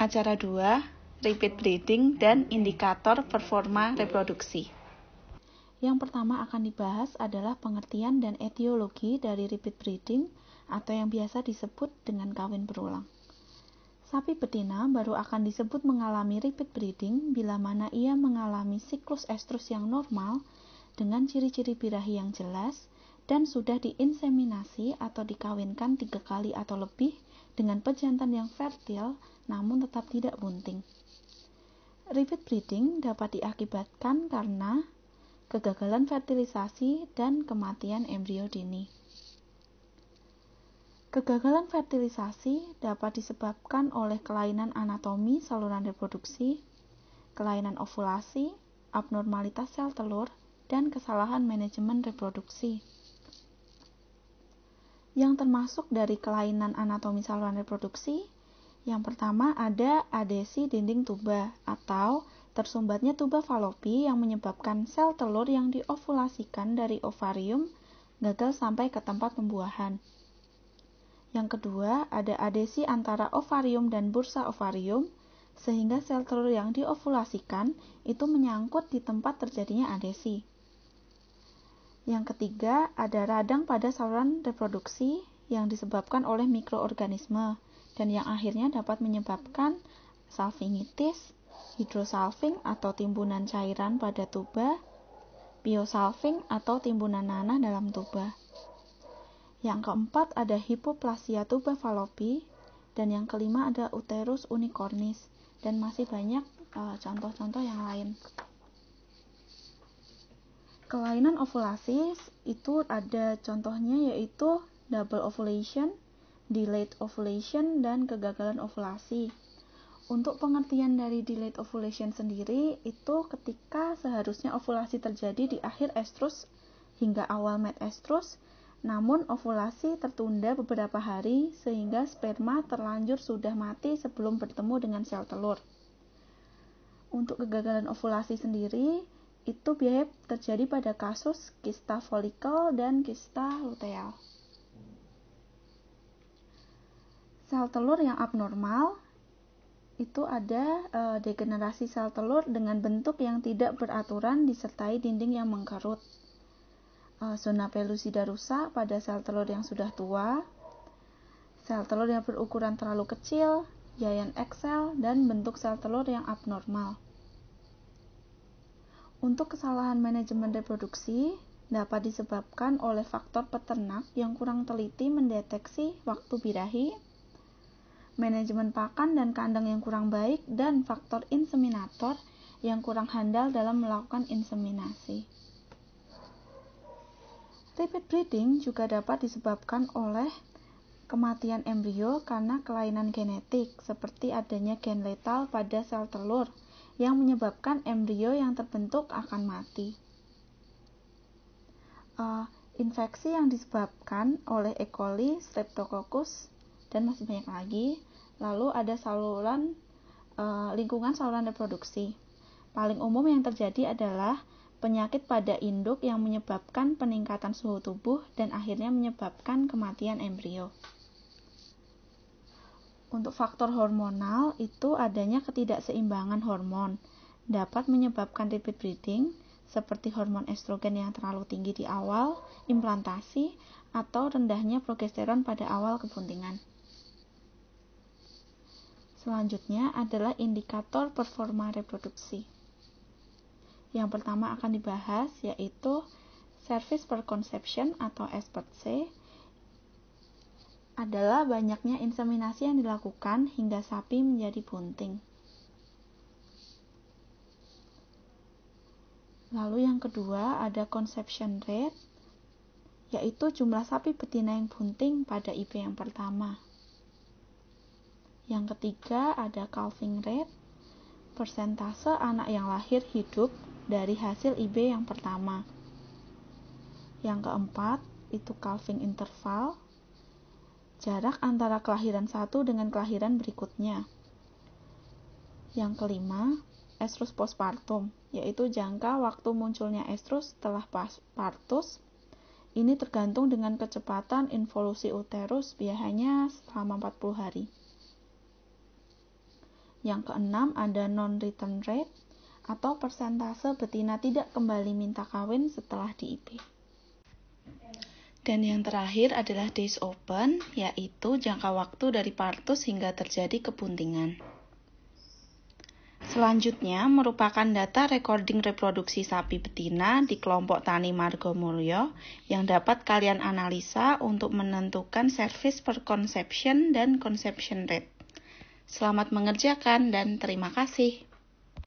Acara 2, repeat breeding dan indikator performa reproduksi. Yang pertama akan dibahas adalah pengertian dan etiologi dari repeat breeding atau yang biasa disebut dengan kawin berulang. Sapi betina baru akan disebut mengalami repeat breeding bila mana ia mengalami siklus estrus yang normal dengan ciri-ciri birahi yang jelas dan sudah diinseminasi atau dikawinkan 3 kali atau lebih dengan pejantan yang fertil namun tetap tidak bunting. Repeat breeding dapat diakibatkan karena kegagalan fertilisasi dan kematian embrio dini. Kegagalan fertilisasi dapat disebabkan oleh kelainan anatomi saluran reproduksi, kelainan ovulasi, abnormalitas sel telur, dan kesalahan manajemen reproduksi. Yang termasuk dari kelainan anatomi saluran reproduksi, yang pertama ada adesi dinding tuba atau tersumbatnya tuba falopi yang menyebabkan sel telur yang diovulasikan dari ovarium gagal sampai ke tempat pembuahan. Yang kedua, ada adesi antara ovarium dan bursa ovarium, sehingga sel telur yang diovulasikan itu menyangkut di tempat terjadinya adesi. Yang ketiga, ada radang pada saluran reproduksi yang disebabkan oleh mikroorganisme, dan yang akhirnya dapat menyebabkan salpingitis, hidrosalping atau timbunan cairan pada tuba, piosalping atau timbunan nanah dalam tuba. Yang keempat ada hipoplasia tuba falopi, dan yang kelima ada uterus unicornis, dan masih banyak contoh-contoh yang lain. Kelainan ovulasi itu ada contohnya yaitu double ovulation, delayed ovulation, dan kegagalan ovulasi. Untuk pengertian dari delayed ovulation sendiri itu ketika seharusnya ovulasi terjadi di akhir estrus hingga awal mid estrus, namun ovulasi tertunda beberapa hari sehingga sperma terlanjur sudah mati sebelum bertemu dengan sel telur. Untuk kegagalan ovulasi sendiri itu biasanya terjadi pada kasus kista folikel dan kista luteal. Sel telur yang abnormal itu ada degenerasi sel telur dengan bentuk yang tidak beraturan disertai dinding yang mengkerut. Zona pellucida rusak pada sel telur yang sudah tua, sel telur yang berukuran terlalu kecil, giant egg cell, dan bentuk sel telur yang abnormal. Untuk kesalahan manajemen reproduksi dapat disebabkan oleh faktor peternak yang kurang teliti mendeteksi waktu birahi, manajemen pakan dan kandang yang kurang baik, dan faktor inseminator yang kurang handal dalam melakukan inseminasi. Repeat breeding juga dapat disebabkan oleh kematian embrio karena kelainan genetik, seperti adanya gen letal pada sel telur yang menyebabkan embrio yang terbentuk akan mati. Infeksi yang disebabkan oleh E. coli, Streptococcus, dan masih banyak lagi. Lalu ada lingkungan saluran reproduksi. Paling umum yang terjadi adalah penyakit pada induk yang menyebabkan peningkatan suhu tubuh dan akhirnya menyebabkan kematian embrio. Untuk faktor hormonal itu adanya ketidakseimbangan hormon dapat menyebabkan repeat breeding seperti hormon estrogen yang terlalu tinggi di awal implantasi atau rendahnya progesteron pada awal kebuntingan. Selanjutnya adalah indikator performa reproduksi. Yang pertama akan dibahas yaitu service per conception atau SPERC adalah banyaknya inseminasi yang dilakukan hingga sapi menjadi bunting. Lalu yang kedua ada conception rate, yaitu jumlah sapi betina yang bunting pada IB yang pertama. Yang ketiga ada calving rate, persentase anak yang lahir hidup dari hasil IB yang pertama. Yang keempat itu calving interval, jarak antara kelahiran satu dengan kelahiran berikutnya. Yang kelima, estrus postpartum, yaitu jangka waktu munculnya estrus setelah partus. Ini tergantung dengan kecepatan involusi uterus, biasanya selama 40 hari. Yang keenam ada non-return rate atau persentase betina tidak kembali minta kawin setelah di-IP. Dan yang terakhir adalah days open, yaitu jangka waktu dari partus hingga terjadi kebuntingan. Selanjutnya merupakan data recording reproduksi sapi betina di kelompok tani Margomulyo yang dapat kalian analisa untuk menentukan service per conception dan conception rate. Selamat mengerjakan dan terima kasih.